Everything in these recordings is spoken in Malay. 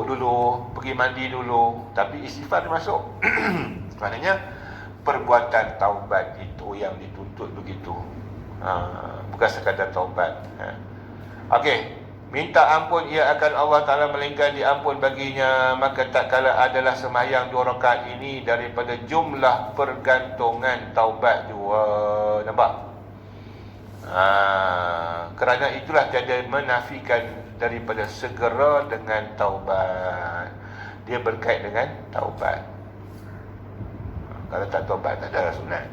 wuduk dulu, pergi mandi dulu, tapi istighfar masuk. Maknanya perbuatan taubat itu yang dituntut begitu, bukan sekadar taubat. Okey, minta ampun ia akan Allah Ta'ala melainkan diampun baginya. Maka tak kala adalah sembahyang 2 rakaat ini daripada jumlah pergantungan taubat juga. Nampak? Kerana itulah tiada menafikan daripada segera dengan taubat. Dia berkait dengan taubat. Kalau tak taubat tak ada sunat.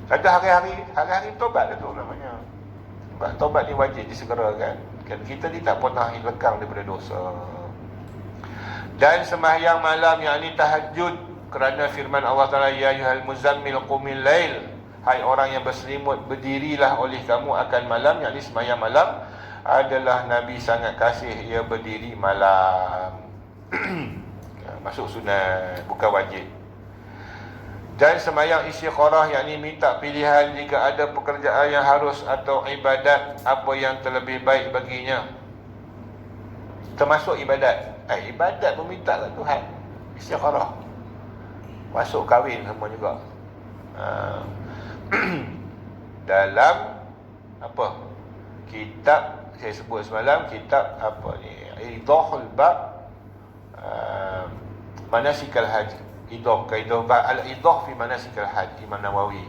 Kata hari-hari taubat tu namanya. Sebab taubat ni wajib disegerakan. Kan kita ni tak pernah lekang daripada dosa. Dan sembahyang malam yakni tahajud, kerana firman Allah Ta'ala, ya ayyuhal muzammil qumil lail, hai orang yang berselimut, berdirilah oleh kamu akan malam. Yakni sembahyang malam adalah Nabi sangat kasih ia berdiri malam. Masuk sunat, bukan wajib. Dan sembahyang istikharah yakni minta pilihan jika ada pekerjaan yang harus atau ibadat apa yang terlebih baik baginya. Termasuk ibadat. Ibadat meminta ke Tuhan. Istikharah. Masuk kahwin semua juga. Dalam apa? Kitab saya sebut semalam, kitab apa ni? Idahul Bab Manasikal Haji. Al-Idah fi Manasikal Haji, Imam Nawawi.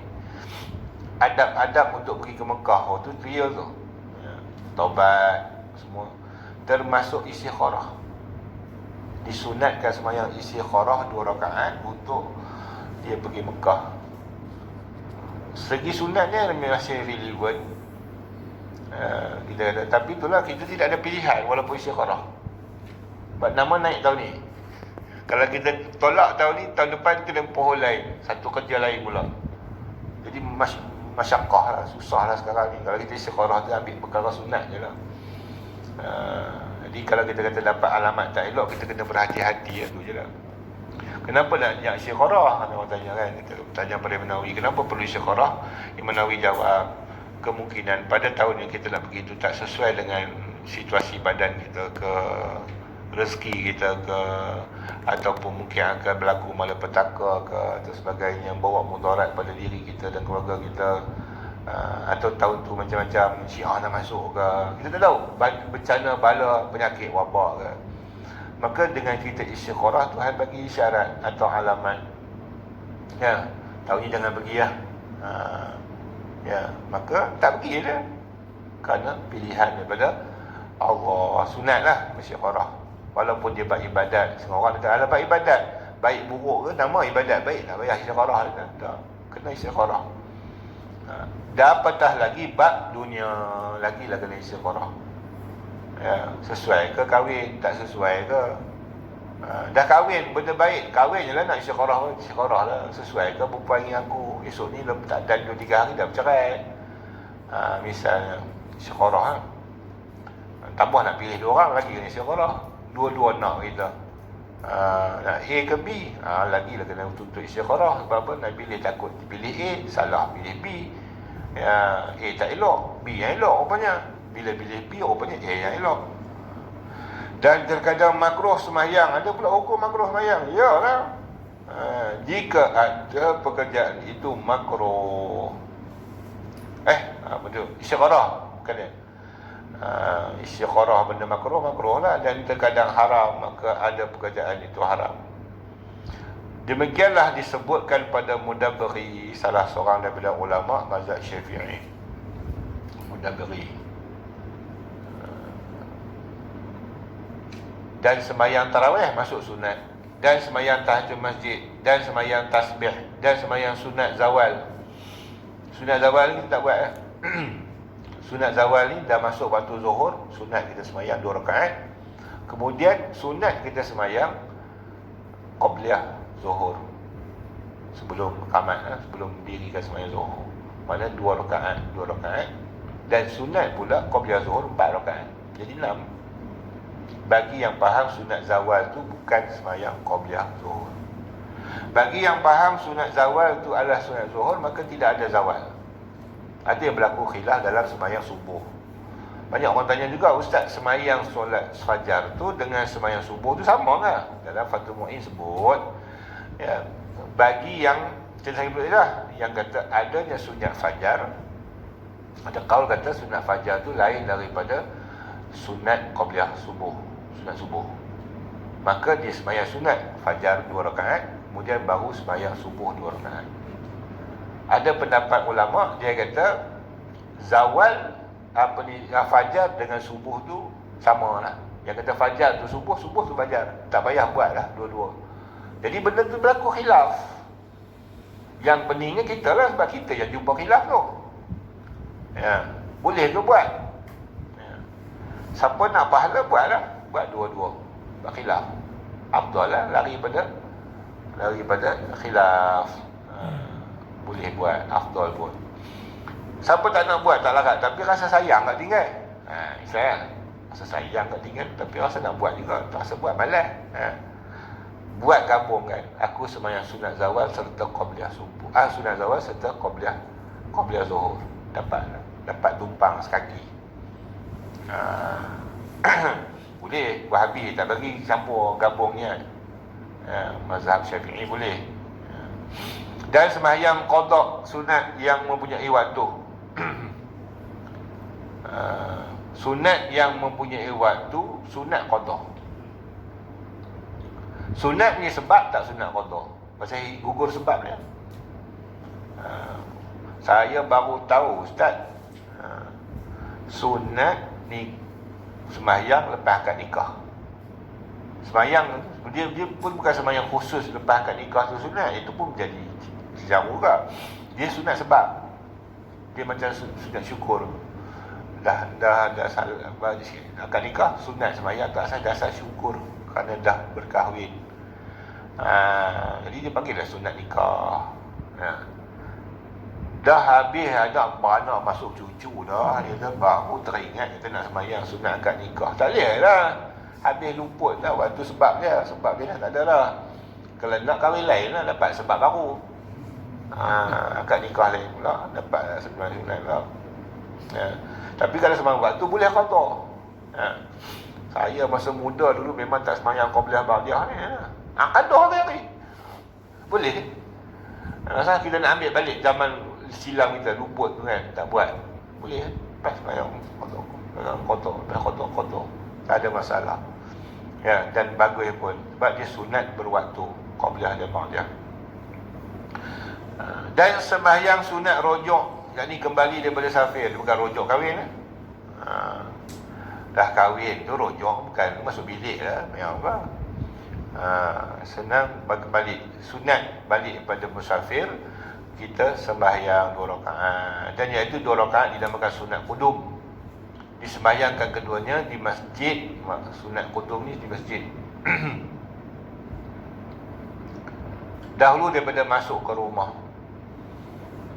Adab-adab untuk pergi ke Mekah. Tu clear tu. Taubat semua. Termasuk istikharah. Disunatkan sembahyang istikharah 2 rakaat untuk dia pergi Mekah. Segi sunatnya masih relevant. Kita kata, tapi itulah kita tidak ada pilihan walaupun istikharah. Sebab nama naik tahun ni. Kalau kita tolak tahun ni, tahun depan kita pohon lain, satu kerja lain pula. Jadi masyakkah lah, susah lah sekarang ni. Kalau kita istikharah tu ambil perkara sunat je lah. Jadi kalau kita kata dapat alamat tak elok, kita kena berhati-hati, tu je lah. Kenapa nak istikharah? Orang tanya kan, kita tanya pada Imam Nawawi, kenapa perlu istikharah? Imam Nawawi jawab, kemungkinan pada tahun yang kita nak pergi itu tak sesuai dengan situasi badan kita, ke rezeki kita ke, ataupun mungkin akan berlaku malapetaka ke atau sebagainya, bawa mudarat pada diri kita dan keluarga kita, atau tahun tu macam-macam Syiah nak masuk ke, kita tak tahu, bencana bala, penyakit, wabak ke. Maka dengan kita istikharah, Tuhan bagi isyarat atau alamat, ya, tahun ni jangan pergi lah. Ya, maka tak pergi je, kerana pilihan daripada Allah. Sunat lah istikharah. Walaupun dia buat ibadat. Semua orang kata, buat ibadat baik buruk ke, nama ibadat baik, tak payah istikharah. Tak, kena istikharah. Dah apatah lagi bab dunia, lagi lah kena istikharah. Ya, sesuai ke kahwin, tak sesuai ke. Dah kahwin, benda baik, kahwin je lah nak istikharah. Istikharah lah, sesuai ke perempuan yang aku esok ni tak ada 2-3 hari dah bercerai. Misalnya istikharah. Tambah nak pilih 2 orang lagi kena istikharah. Dua-dua nak kita, nak A ke B, lagi lah kena tuntut istikharah. Sebab apa? Nak pilih, takut pilih A salah, pilih B, ya, A tak elok, B yang elok rupanya. Bila pilih B rupanya A yang elok. Dan terkadang makruh sembahyang. Ada pula hukum makruh sembahyang. Ya lah, jika ada pekerjaan itu makruh. Betul, istikharah bukan dia. Istikharah benda makruh lah, dan terkadang haram, maka ada pekerjaan itu haram. Demikianlah disebutkan pada Mudabbari, salah seorang daripada ulama mazhab Syafi'i. Mudabbari. Dan sembahyang tarawih masuk sunat, dan sembahyang tahajud masjid, dan sembahyang tasbih, dan sembahyang sunat zawal. Sunat zawal ni kita tak buat lah. Sunat zawal ni dah masuk waktu zuhur, sunat kita sembahyang 2 rakaat. Kemudian sunat kita sembahyang qabliyah zuhur, sebelum qamat, sebelum dirikan sembahyang zuhur. Mana 2 rakaat. Dan sunat pula qabliyah zuhur 4 rakaat. Jadi 6. Bagi yang faham sunat zawal tu bukan sembahyang qabliyah zuhur. Bagi yang faham sunat zawal tu adalah sunat zuhur, maka tidak ada zawal. Ada yang berlaku khilaf dalam sembahyang subuh. Banyak orang tanya juga, Ustaz, semayang solat fajar tu dengan semayang subuh tu sama ke? Dalam Fathul Mu'in sebut, ya, bagi yang saya sebut dah, yang kata adanya sunat fajar, ada kaul kata sunat fajar tu lain daripada sunat qabliyah subuh, sunat subuh. Maka dia sembahyang sunat fajar 2 rakaat, kemudian baru sembahyang subuh 2 rakaat. Ada pendapat ulama dia kata zawal fajar dengan subuh tu sama lah. Yang kata fajar tu subuh, subuh tu fajar, tak payah buat lah dua-dua. Jadi benda tu berlaku khilaf. Yang pentingnya kita lah, sebab kita yang jumpa khilaf tu. Ya, boleh ke buat? Ya. Siapa nak pahala buat lah, buat dua-dua. Buat khilaf. Afdal lah, lari pada khilaf. Boleh buat, afdal pun. Siapa tak nak buat, tak larat, tapi rasa sayang kat tinggal. Islam. Rasa sayang kat tinggal, tapi rasa nak buat juga, rasa buat malas. Buat gabungkan. Aku sembahyang sunat zawal serta qabliyah subuh. Sunat zawal serta qabliyah zuhur. Dapat tumpang sekaki. Boleh. Wahabi tak bagi campur gabungnya. Mazhab Syafi'i boleh. Dan sembahyang qada sunat yang mempunyai waktu. Sunat yang mempunyai waktu, sunat qada. Sunat punya sebab tak sunat qada. Pasal gugur sebab dia. Saya baru tahu, Ustaz, sunat ni sembahyang lepas akad nikah. Sembahyang dia pun bukan sembahyang khusus lepas akad nikah tu sunat, itu pun menjadi jauh juga. Dia sunat sebab dia macam sunat syukur. Dah akad nikah, sunat sembahyang tak asal dasar syukur kerana dah berkahwin. Jadi dia panggillah sunat nikah. Dah habis ada beranak masuk cucu dah, dia dah baru teringat kita nak sembahyang sunat akad nikah. Tak boleh lah, habis luput dah waktu sebab dia dah tak ada dah. Kalau nak kahwin lain lah, dapat sebab baru. Akad nikah lain pula, dapat sebab lain lah. Tapi kalau sembahyang waktu boleh qada. Saya masa muda dulu memang tak sembahyang qabliyah ba'diyah ni. Qadah hari. Boleh. Rasa kita nak ambil balik zaman silam kita, luput tu kan, tak buat. Boleh. Pas sembahyang qada. Tak ada masalah. Ya, dan bagus pun sebab dia sunat berwaktu, qabliyah dan ba'diyah. Dan sembahyang sunat rojok, yakni kembali daripada safir, bukan rojok kahwin. Dah kahwin tu rojok, bukan masuk bilik lah, yang apa. Senang balik, sunat balik daripada musafir, kita sembahyang 2 rakaat, dan iaitu 2 rakaat dinamakan sunat qudum. Disembahyangkan keduanya di masjid. Sunat qudum ni di masjid. Dahulu daripada masuk ke rumah.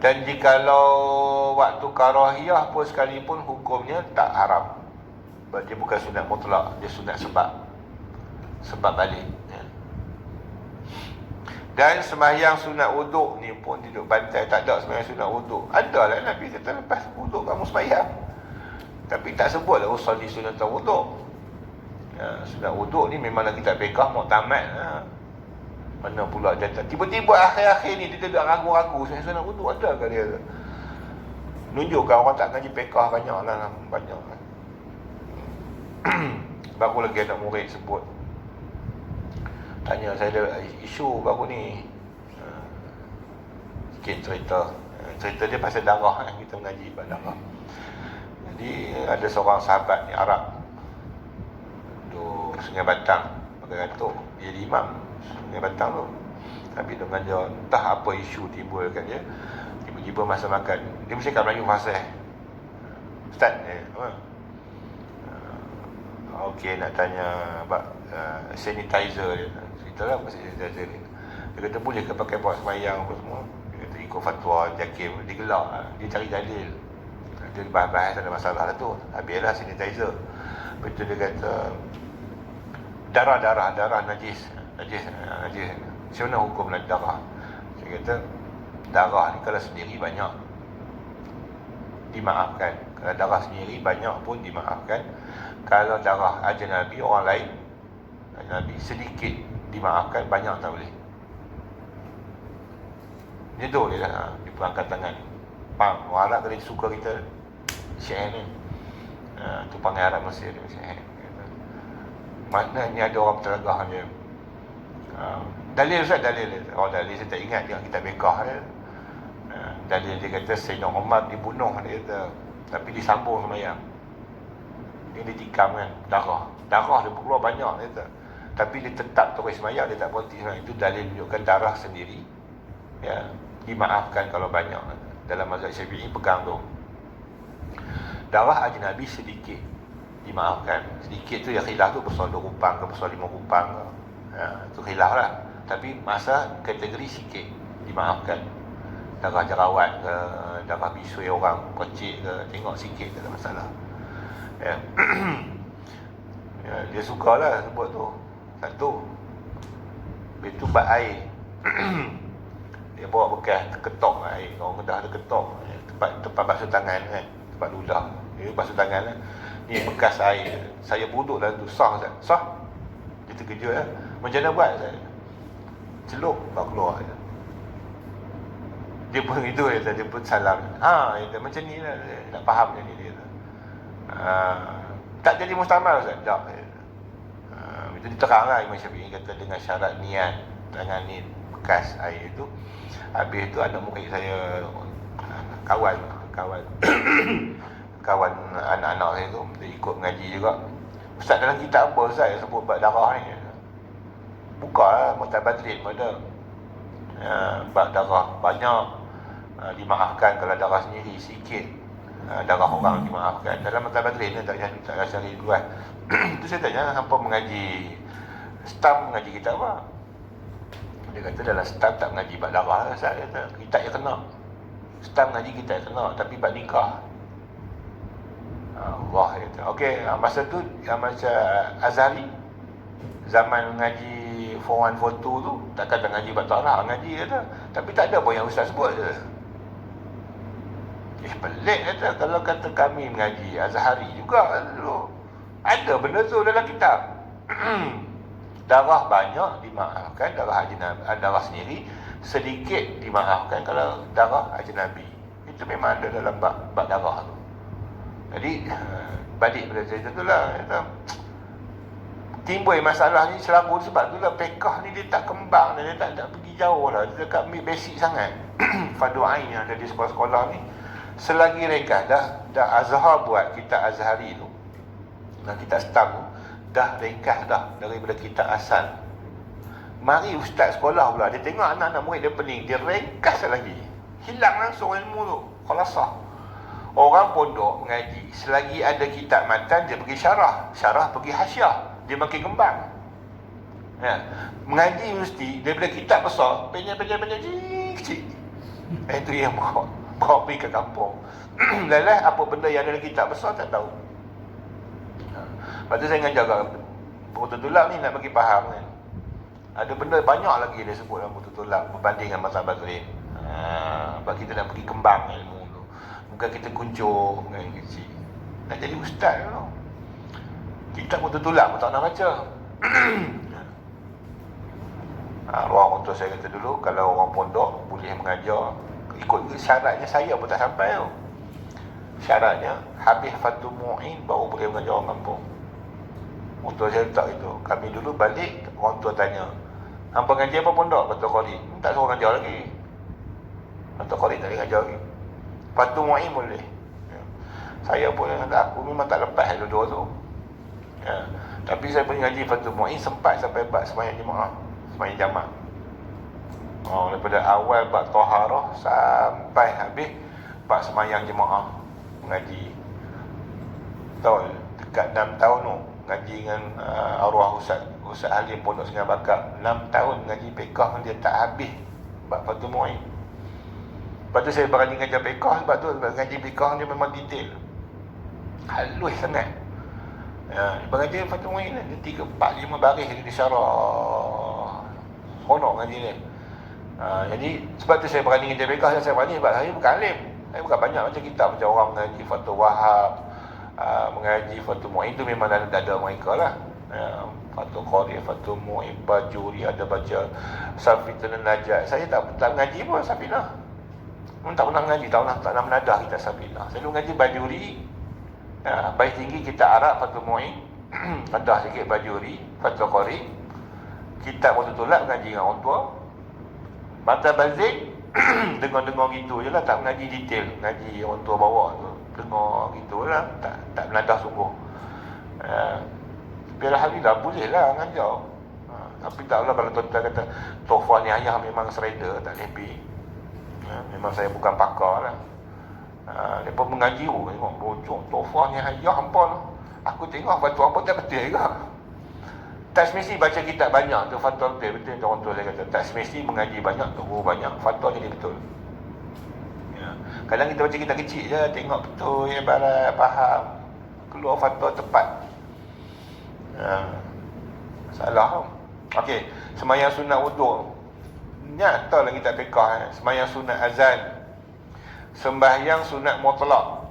Dan jikalau waktu karahiyah pun sekalipun, hukumnya tak haram. Sebab dia bukan sunat mutlak, dia sunat sebab balik. Dan sembahyang sunat wuduk ni pun duduk bantai, tak ada sembahyang sunat wuduk. Ada lah Nabi kata lepas wuduk kamu sembahyang, tapi tak sebut lah usalli sunat wuduk. Sunat wuduk ni memang lagi tak pekah, muktamad. Mana pula dia tiba-tiba akhir-akhir ni dia duduk ragu-ragu sunat wuduk ada ke dia. Nunjukkan orang tak ngaji pekah banyak lah. Baru lagi anak murid sebut, tanya saya ada isu baru ni, sikit cerita dia pasal darah. Kita mengaji pasal darah. Jadi ada seorang sahabat ni Arab, duduk Sungai Batang pakai katuk, dia jadi imam Sungai Batang tu. Tapi dia mengajar, entah apa isu timbul kat dia, tiba-tiba masa makan dia mesti kat Melayu fasih, Ustaz okey nak tanya sanitizer dia. Ceritalah pasal sanitizer ni. Dia kata boleh ke pakai buat sembahyang apa semua. Dia kata ikut fatwa Jakim, dia gelak. Dia cari dalil. Dia bahas ada masalah lah tu. Habislah sanitizer. Betul dia kata darah najis. Macam mana hukum darah? Dia kata darah ni kalau sendiri banyak dimaafkan. darah sendiri banyak pun dimaafkan. Kalau darah ajnabi, orang lain, ajnabi, sedikit dimaafkan, banyak tak boleh. Nyedur je lah, di perangkat tangan. Faham? Orang Arab kalau suka kita syair ni, tu panggil Arab Mesir dia syair. Maknanya ada orang teragah dia. Dalil Ustaz, dalil. Dalil saya tak ingat dia kitab Bekah dia. Dalil dia kata Sayyidina Umar dibunuh, dia kata, tapi disambung semayang. Dia ditikam kan, darah dia keluar banyak, dia kata, tapi dia tetap terus semayang, dia tak berhenti semayang. Itu dalil menunjukkan darah sendiri, ya, dimaafkan kalau banyak. Dalam mazhab Syafi'i pegang tu. Darah ajnabi sedikit dimaafkan. Sedikit tu ya khilaf tu besar 2 kupang ke besar 5 kupang ke. Itu khilaf lah. Tapi masa kategori sikit dimaafkan. Darah jerawat ke, darah bisui orang kecil ke, tengok sikit tak ada masalah. Ya. Ya, dia sukalah sebut tu. Satu, itu bak air. Dia bawa bekas ketok air. Orang Kedah ada ketok, tempat basuh tangan kan, tempat ludah. Dia basuh tangan lah. Ni bekas air. Saya duduk dalam tu. Sah Ustaz? Sah? Dia terkejut lah. Macam mana buat Ustaz? Celup, bawa keluar je. Dia pun itu, dia pun salam. Dia macam ni lah. Dia nak faham macam ni dia. Tak jadi mustamal Ustaz? Tak. Itu diterang lah Imam Syafi'i kata dengan syarat niat tangan ni bekas air itu. Habis tu anak murid saya, kawan kawan anak-anak saya tu, dia ikut mengaji juga. Ustaz, dalam kitab apa Ustaz yang sebut bab darah ni? Buka lah, Mutabadrin pun ada. Bab darah banyak dimaafkan kalau darah sendiri sikit. Darah orang dimaafkan. Dalam Mutabadrin ni tak cari luas. Itu saya tanya, hampa mengaji stam, mengaji kitab apa? Dia kata dalam stam tak mengaji bab darah lah. Saya kata, kitab yang kena. Stam mengaji kitab yang kena, tapi bab nikah. Allah kata. Okey, masa tu masa Azhari, zaman mengaji 41, 42 tu, tak kata mengaji bab darah, mengaji kata. Tapi tak ada pun yang ustaz sebut je. Pelik kata, kalau kata kami mengaji Azhari juga dulu, ada benda tu dalam kitab. Darah banyak dimaafkan, darah ajnabi, darah sendiri sedikit dimaafkan kalau darah ajnabi. Itu memang ada dalam bab darah tu. Jadi balik pada cerita tu lah, timbul masalah ni selaku sebab tu lah fiqh ni dia tak kembang dan dia tak pergi jauh lah. Dia dekat basic sangat. Fardu ain yang ada di sekolah-sekolah ni, selagi ringkas dah Azhar buat kitab Azhari tu, dan kitab stam tu dah ringkas dah daripada kitab asal. Mari ustaz sekolah pula, dia tengok anak-anak murid dia pening, dia ringkas lagi, hilang langsung ilmu tu, khalasah. Orang pondok mengaji, selagi ada kitab matan dia pergi syarah pergi hasyiah, dia makin kembang. Ya. Mengaji mesti daripada kitab besar, panjang kecil. Itu yang bawa pergi ke kampung. Lelah apa benda yang ada dalam kitab besar tak tahu. Lepas tu saya ngajar buku tulak ni nak bagi faham kan. Ada benda banyak lagi dia sebut dalam buku tulak berbanding dengan mazhab Badrin. Sebab kita nak pergi kembang ilmu tu. Bukan kita kuncup dengan kecil. Nak jadi ustaz tu. Kitab buku tulak pun tak nak baca. Ruang untuk saya kata dulu, kalau orang pondok boleh mengajar, ikut syaratnya saya pun tak sampai tu. Syaratnya habis Fathul Mu'in baru boleh mengajar orang kampung. Untuk saya letak itu. Kami dulu balik, orang tua tanya, hampa ngaji apa pondok? Fathul Khalid. Tak suruh ngajar lagi. Fathul Khalid tak boleh ngajar lagi. Fathul Mu'in boleh. Ya. Saya pun kata, aku memang tak lepas dua-dua tu. Ya. Tapi saya pergi ngaji Fathul Mu'in sempat sampai bab sembahyang jemaah, sembahyang jamak. Daripada awal bab taharah sampai habis bab sembahyang jemaah mengaji. Tahu dekat 6 tahun tu ngaji dengan arwah Ustaz Halim Pondok Sungai Bakar. 6 tahun ngaji fiqh dia tak habis bab Fathul Mu'in. Lepas tu saya berani ngajar fiqh sebab tu ngaji fiqh dia memang detail. Halus sangat. Ya, ngaji Fathul Mu'in dia 3, 4, 5 baris dia syarah. Honor ngaji dia. Jadi sebab tu saya berani ngajar fiqh, saya berani sebab saya bukan alim. Bukan banyak macam kita, macam orang mengaji Fathul Wahab, mengaji Fathul Mu'in, itu memang dalam dada mereka lah. Fathul Qari, Fathul Mu'in, Bajuri, ada baca Safinah Najat. Saya tak mengaji pun Safinah. Tak pernah mengaji, tak pernah menadah kita Safinah. Saya mengaji Bajuri, baik tinggi kita Arab Fathul Mu'in, nadah sikit Bajuri, Fathul Qari. Kitab betul-betul lah mengaji dengan orang tua. Mata Bazik dengar-dengar gitu je lah, tak mengaji detail. Mengaji orang tua bawa tu, dengar gitu lah, tak menadah sungguh. Tapi Alhamdulillah boleh lah mengajar. Tapi taklah kalau tuan-tuan kata Tofah ni ayah memang sereda, tak lebih. Memang saya bukan pakar lah. Mereka mengaji, tengok bocok Tofah ni ayah hampa lah. Aku tengok fatwa apa tak betul juga. Tak semesti baca kitab banyak tu fatwa betul. Betul orang tua saya kata, tak semesti mengaji banyak tu banyak fatwa jadi betul. Kadang kita baca kitab kecil je, tengok betul ibarat faham, keluar fatwa tepat. Salah. Okey, sembahyang sunat wuduk. Nyata lah kita fiqah. Sembahyang sunat azan, sembahyang sunat mutlak,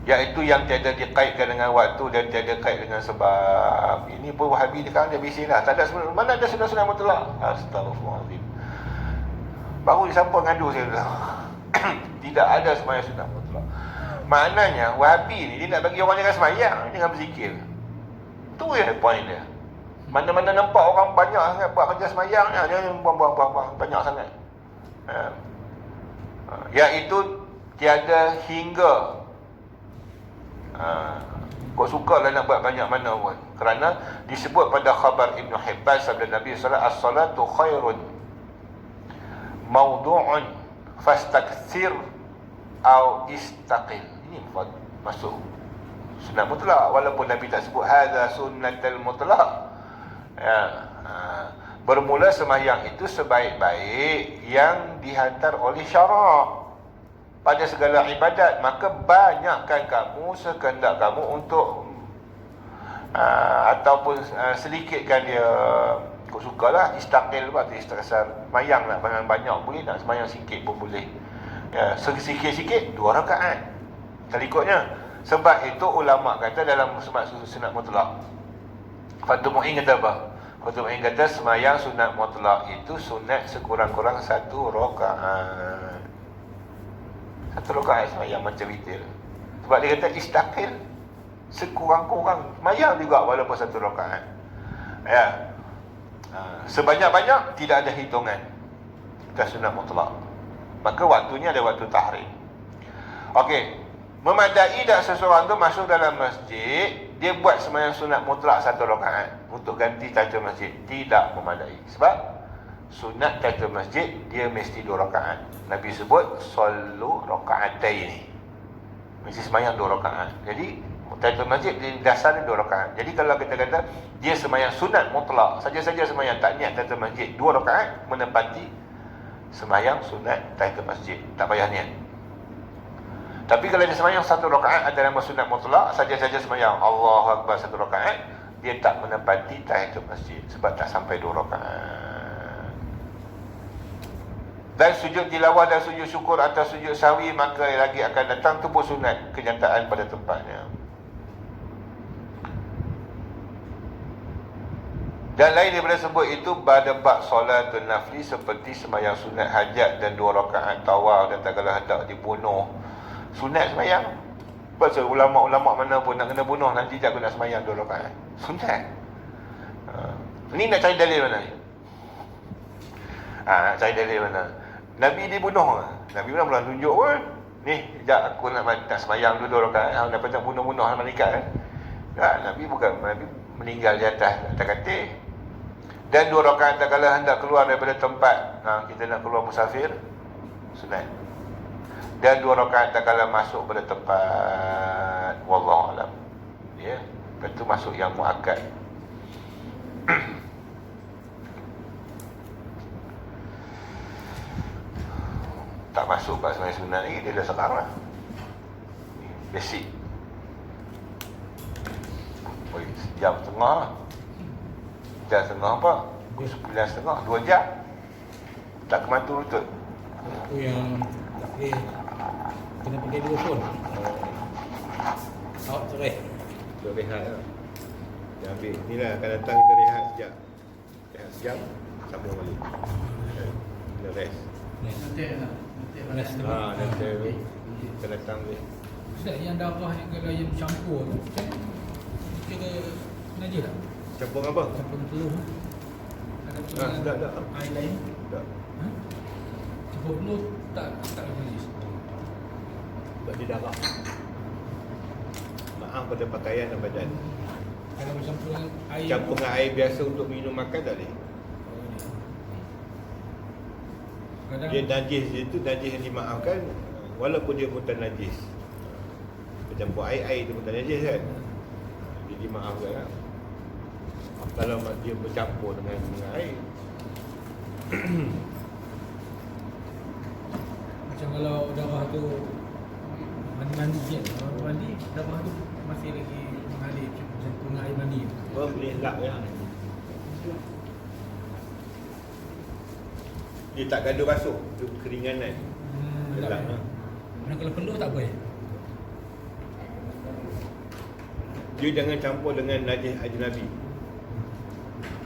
iaitu yang tiada dikaitkan dengan waktu dan tiada kait dengan sebab. Ini pun Wahabi sekarang dia bising lah. Tak ada sunat, mana ada sunat-sunat mutlak? Astagfirullahaladzim. Baru siapa ngadu saya tu. Tidak ada sembahyang sunat mutlak. Maknanya Wahabi ni dia nak bagi orang jangan sembahyang, jangan berzikir. Tu je point dia. Mana-mana nampak orang banyak sangat buat kerja sembahyang, dia buang-buang banyak sangat. Iaitu tiada hingga. Kau suka lah nak buat banyak mana pun, kerana disebut pada khabar Ibn Hibban sabda Nabi sallallahu alaihi wasallam, as-salatu khairun mawdu'un fastakthir au istaqil. Ini masuk sunat mutlak, walaupun Nabi tak sebut hadza sunnatul mutlak. Bermula sembahyang itu sebaik-baik yang dihantar oleh syarak pada segala ibadat, maka banyakkan kamu sekehendak kamu untuk ataupun sedikitkan dia. Kau sukalah istaqil buat istikasar, sembahyang nak banyak boleh, nak sembahyang sikit pun boleh. Sikit-sikit 2 rakaat terikutnya. Sebab itu ulama kata dalam sunat mutlak, Fathul Mu'in kata apa? Fathul Mu'in kata sembahyang sunat mutlak itu sunat sekurang-kurang 1 rakaat. 1 rakaat sembahyang macam witir. Sebab dia kata istaqil sekurang-kurang sembahyang juga walaupun 1 rakaat. Sebanyak-banyak tidak ada hitungan. Kita sunat mutlak. Maka waktunya ada waktu tahrim. Okey, memadai tak seseorang tu masuk dalam masjid, dia buat sembahyang sunat mutlak 1 rakaat untuk ganti tahiyatul masjid? Tidak memadai. Sebab sunat tahiyatul masjid dia mesti 2 rakaat. Nabi sebut sallu raka'ataini, mesti sembahyang 2 rakaat. Jadi tahiyatul masjid di dasarnya 2 rakaat. Jadi kalau kita kata dia sembahyang sunat mutlak, saja-saja sembahyang tak niat tahiyatul masjid 2 rakaat, menepati sembahyang sunat tahiyatul masjid, tak payah niat. Tapi kalau dia sembahyang 1 rakaat adalah sunat mutlak, saja-saja sembahyang Allahu Akbar 1 rakaat, dia tak menepati tahiyatul masjid sebab tak sampai 2 rakaat. Dan sujud tilawah dan sujud syukur atau sujud sahwi maka lagi akan datang tu pun sunat kenyataan pada tempatnya. Dan lain daripada sebut itu pada bab solatul nafli seperti sembahyang sunat hajat dan 2 rakaat tawaf dan tak kala hendak dibunuh. Sunat sembahyang. Pasal ulama-ulama mana pun nak kena bunuh nanti tak nak sembahyang 2 rakaat. Sunat. Ini nak cari dalil mana ni? Nak cari dalil mana? Nabi dibunuh. Nabi pun belum tunjuk pun. Ni, sekejap aku nak sembahyang dulu 2 rakaat. Dapat tak bunuh-bunuh malaikat kan? Nabi bukan, Nabi meninggal di atas katil. Dan 2 rakaat tak kala hendak keluar daripada tempat. Kita nak keluar musafir, sunat. Dan 2 rakaat tak kala masuk pada tempat. Wallahualam. Ya, itu masuk yang muakkad. Tak masuk kat sembahyang sunat lagi, dia dah sekarang lah. Basic. Jam setengah lah. Jam setengah apa? 9:30, 2 jam. Tak kemantul betul. Itu yang Kena pakai dua phone. Out sorry. Kita rehat lah. Dia ambil. Inilah akan datang kita rehat sekejap. Rehat sekejap. Sambung balik. Kita rest. Rest tu. Nanti kita datang ni. Ustaz, yang darah yang kalau yang campur tu kira najis tak? Campur apa? Campur telur ada Tak. air lain. Tak. Campur telur tak najis. Sebab dia darah. Maaf pada pakaian dan badan. Kalau campur dengan air Campur dengan air biasa untuk minum makan tak boleh. kadang Dia najis itu najis yang dimaafkan walaupun dia bukan najis. Bercampur air tu bukan najis kan. Dia dimaafkan lah. Kalau dia bercampur dengan air. macam kalau darah tu mandi kan. Kalau mandi darah tu masih lagi mengalir campur dengan air mandi. Oh, boleh lap ya. Dia tak gaduh basuh, tu keringanan. Dia lap lah. Mana kalau peluh tak boleh. Dia jangan campur dengan najis ajnabi.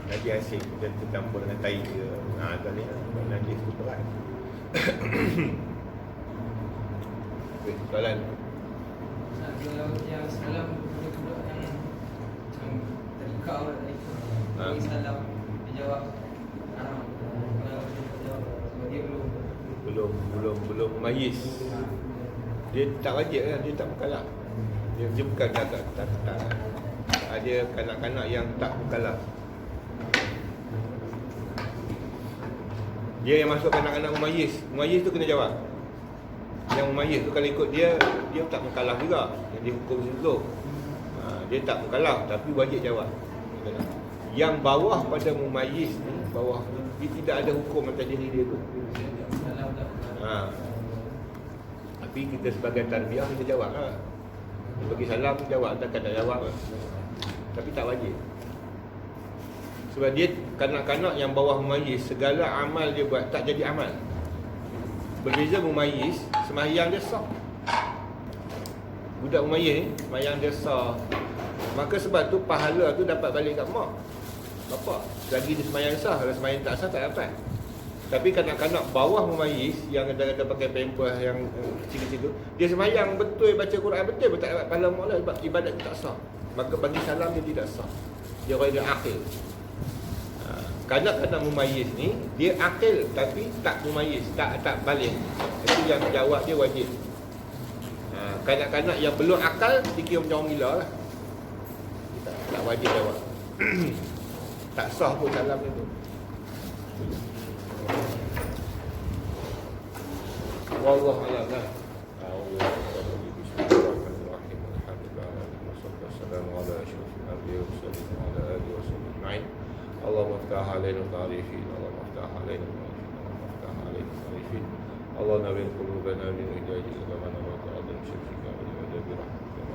Najis asing dan tercampur dengan tai ke. Tak ni lah. Najis tu berat. Okay, soalan. Kalau yang semalam budak-budak yang macam terikau itu bagi salam, dia jawab haram. Kalau dia jawab sebab dia belum mayis. Dia tak wajib lah, dia tak mukallaf. Dia bukan tak. Ada kanak-kanak yang tak mukallaf. Dia yang masuk kanak-kanak mumayyiz. Mumayyiz tu kena jawab. Yang mumayyiz tu kalau ikut dia tak mukallaf juga. Yang dihukum situ. Dia tak mukallaf tapi wajib jawab. Yang bawah pada mumayyiz ni, bawah ni, dia tidak ada hukum atas diri dia tu. salam tak. Tapi kita sebagai tarbiyah kita jawab lah. Dia bagi salam jawab, takkan tak jawab lah. Tapi tak wajib. Sebab dia kanak-kanak yang bawah mumayyiz, segala amal dia buat tak jadi amal. Berbeza mumayyiz, sembahyang dia sah. Budak mumayyiz ni sembahyang dia sah. Maka sebab tu pahala tu dapat balik kat mak bapak. Lagi dia sembahyang sah, kalau sembahyang tak sah tak dapat. Tapi kanak-kanak bawah mumayyiz yang kadang-kadang pakai pampers yang kecil-kecil tu, dia sembahyang betul, baca Quran betul, tak dapat pahala mak lah sebab ibadat dia tak sah. Maka bagi salam dia tidak sah. Dia orang dia akil. Kanak-kanak mumayyiz ni dia akil tapi tak mumayyiz, tak balik. Itu yang jawab dia wajib. Kanak-kanak yang belum akal fikir macam orang gila lah. Tak wajib jawab. Tak sah pun salam itu. Wallahu a'lam lah. Bismillahirrahmanirrahim. Alhamdulillah. Wassalamu ala asyrafil anbiya'i wa sallam ala alihi wa sahbihi ajma'in. اللهم افتح علينا الطريقين اللهم افتح علينا الطريقين اللهم افتح علينا الطريقين اللهم نور قلوبنا من هداية الى ما نرى وتعظم شركك ولمدى برحمتك.